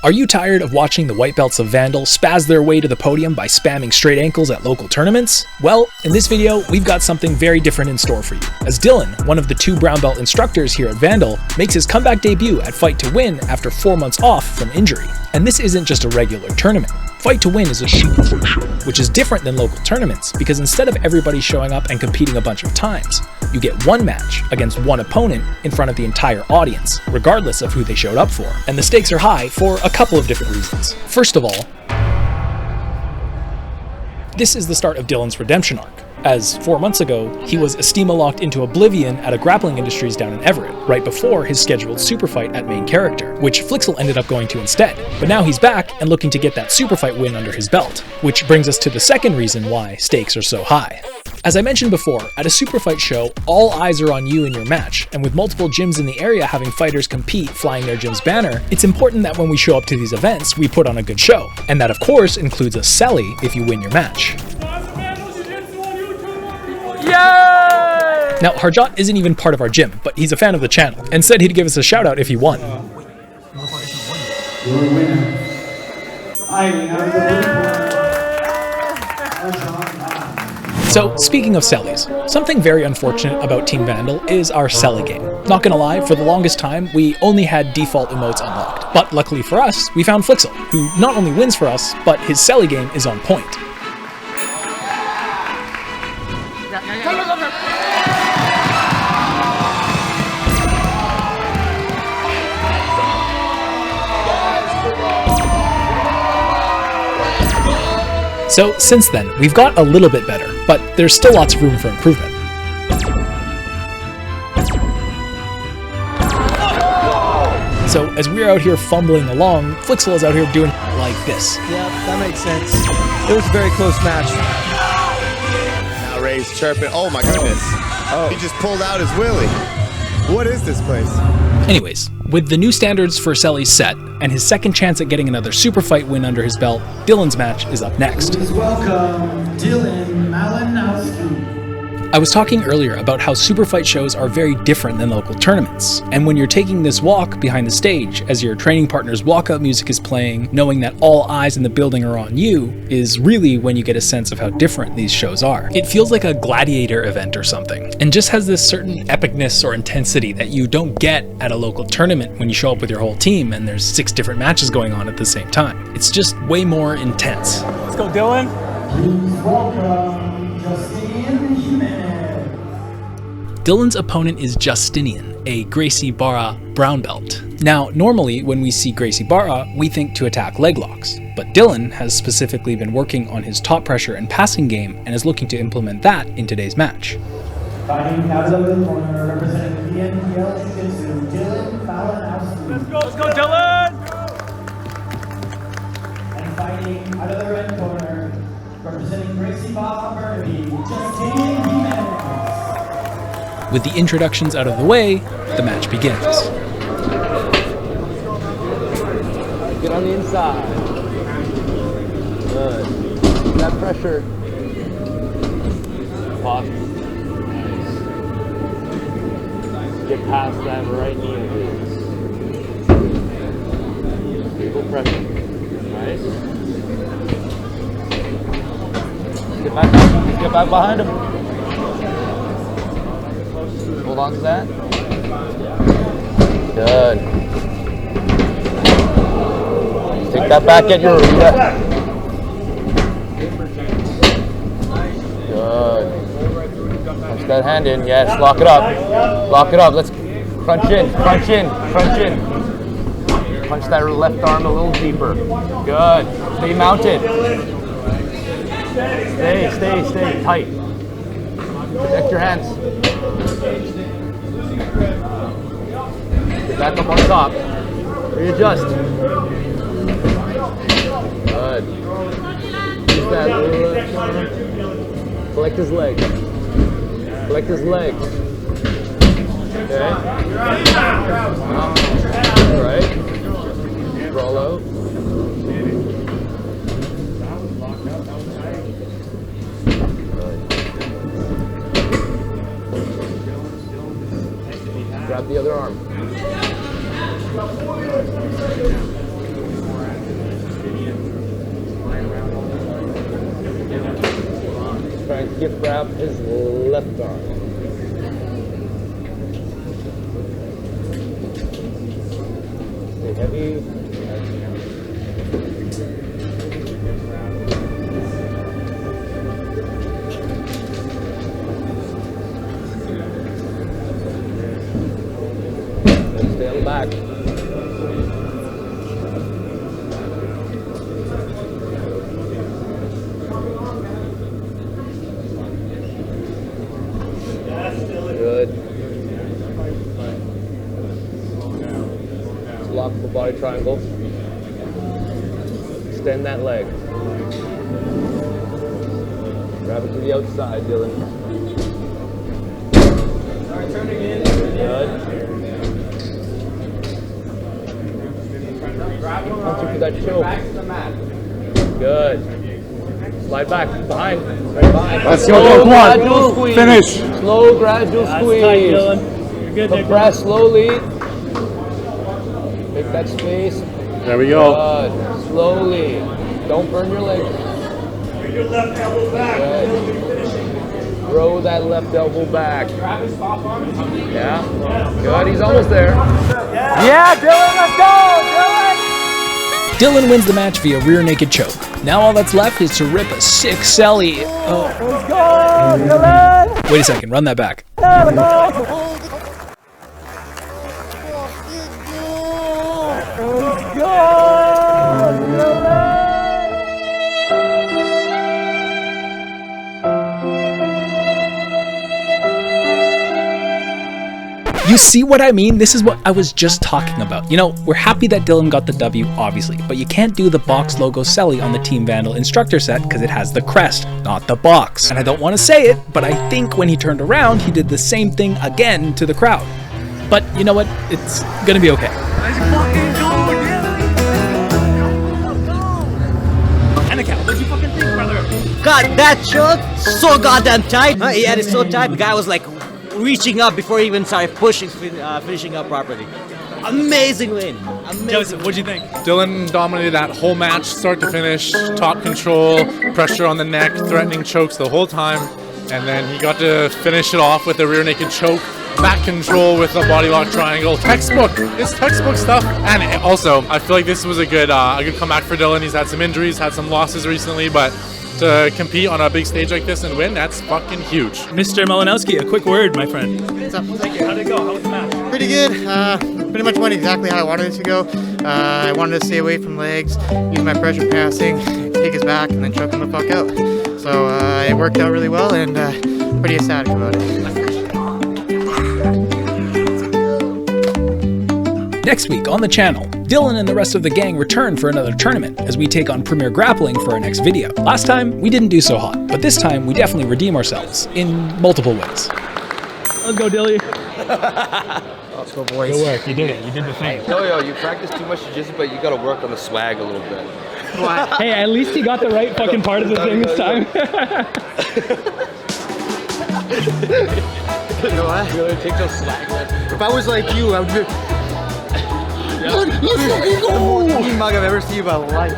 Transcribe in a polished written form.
Are you tired of watching the white belts of Vandal spaz their way to the podium by spamming straight ankles at local tournaments? Well, in this video, we've got something very different in store for you, as Dylan, one of the 2 brown belt instructors here at Vandal, makes his comeback debut at Fight to Win after 4 months off from injury. And this isn't just a regular tournament. Fight to Win is a super fight show, which is different than local tournaments because instead of everybody showing up and competing a bunch of times, you get 1 match against 1 opponent in front of the entire audience, regardless of who they showed up for. And the stakes are high for a couple of different reasons. First of all, this is the start of Dylan's redemption arc, as 4 months ago, he was estima-locked into oblivion at a grappling industries down in Everett, right before his scheduled super fight at main character, which Flixzl ended up going to instead. But now he's back and looking to get that super fight win under his belt, which brings us to the second reason why stakes are so high. As I mentioned before, at a super fight show, all eyes are on you and your match, and with multiple gyms in the area having fighters compete flying their gym's banner, it's important that when we show up to these events, we put on a good show. And that of course includes a CELLY if you win your match. Yay! Now, Harjot isn't even part of our gym, but he's a fan of the channel, and said he'd give us a shout out if he won. So, speaking of CELLYs, something very unfortunate about Team Vandal is our CELLY game. Not gonna lie, for the longest time, we only had default emotes unlocked. But luckily for us, we found Flixzl, who not only wins for us, but his CELLY game is on point. So since then, we've got a little bit better, but there's still lots of room for improvement. So as we're out here fumbling along, Flixzl is out here doing like this. Yeah, that makes sense. It was a very close match. Now Ray's chirping. Oh my goodness. Oh. He just pulled out his willy. What is this place? Anyways, with the new standards for CELLY set, and his second chance at getting another super fight win under his belt, Dylan's match is up next. Please welcome Dylan Malinowski. I was talking earlier about how super fight shows are very different than local tournaments, and when you're taking this walk behind the stage as your training partner's walkout music is playing, knowing that all eyes in the building are on you, is really when you get a sense of how different these shows are. It feels like a gladiator event or something, and just has this certain epicness or intensity that you don't get at a local tournament when you show up with your whole team and there's 6 different matches going on at the same time. It's just way more intense. Let's go, Dylan. Please welcome Justinian Jimenez. Dylan's opponent is Justinian, a Gracie Barra brown belt. Now, normally when we see Gracie Barra, we think to attack leg locks, but Dylan has specifically been working on his top pressure and passing game and is looking to implement that in today's match. Fighting out of the corner, representing VNDL Jiu Jitsu, Dylan Malinowski. Let's go, Dylan! And fighting out of the red corner, representing Gracie Barra Burnaby, Justinian Jimenez. With the introductions out of the way, the match begins. Get on the inside. Good. That pressure. Pause. Nice. Get past that right knee of his. Stable pressure. Nice. Get back behind him. Hold on to that. Good. Take that back at your Arita. Good. Punch that hand in. Yes, lock it up. Lock it up. Let's crunch in, crunch in, crunch in. Punch that left arm a little deeper. Good. Stay mounted. Stay tight. Protect your hands. Get back up on top. Readjust. Good. Use that little left arm. Collect his leg. Collect his leg. Okay. Right. Roll out. Grab the other arm. gift wrap his left arm. Stay heavy. Let's stay on the back. Good. Lock the body triangle. Extend that leg. Grab it to the outside, Dylan. Good. Punch for that choke. Good. Slide back, behind, right behind. Let's go, come on. Squeeze. Finish. Slow, gradual squeeze. Tight, Dylan. You're good there. Compress slowly. Make that space. There we go. Good. Slowly. Don't burn your leg. Bring your left elbow back. Good. Throw that left elbow back. Yeah. Good. He's almost there. Yeah, Dylan, let's go, Dylan! Dylan wins the match via rear naked choke. Now all that's left is to rip a sick CELLY. Oh. Let's go, Dylan! Wait a second, run that back. Let's go! You see what I mean? This is what I was just talking about. You know, we're happy that Dylan got the W, obviously, but you can't do the box logo CELLY on the Team Vandal instructor set because it has the crest, not the box. And I don't want to say it, but I think when he turned around, he did the same thing again to the crowd. But you know what? It's gonna be okay. Let's fucking go, Anacal, what'd you fucking think, brother? God, that choke, so goddamn tight. He had it so tight, the guy was like reaching up before he even started pushing, finishing up properly. Amazing win. Amazing. Joseph, what'd you think? Dylan dominated that whole match, start to finish, top control, pressure on the neck, threatening chokes the whole time. And then he got to finish it off with a rear naked choke, back control with a body lock triangle. Textbook. It's textbook stuff. And also, I feel like this was a good comeback for Dylan. He's had some injuries, had some losses recently, but to compete on a big stage like this and win, that's fucking huge. Mr. Malinowski, a quick word, my friend. What's up? Thank you. How'd it go? How was the match? Pretty good. Pretty much went exactly how I wanted it to go. I wanted to stay away from legs, use my pressure passing, take his back, and then choke him the fuck out. So it worked out really well, and pretty ecstatic about it. Next week on the channel, Dylan and the rest of the gang return for another tournament as we take on Premier Grappling for our next video. Last time, we didn't do so hot, but this time we definitely redeem ourselves in multiple ways. Let's go, Dilly. Let's go, boys. Good work. You did it. You did the thing. Yo, you practice too much jiu-jitsu, but you gotta work on the swag a little bit. Hey, at least he got the right fucking part of the thing this time. You know what? You gotta take those swag. If I was like you, I would be... Let's fucking go! The most mean mug I've ever seen in my life.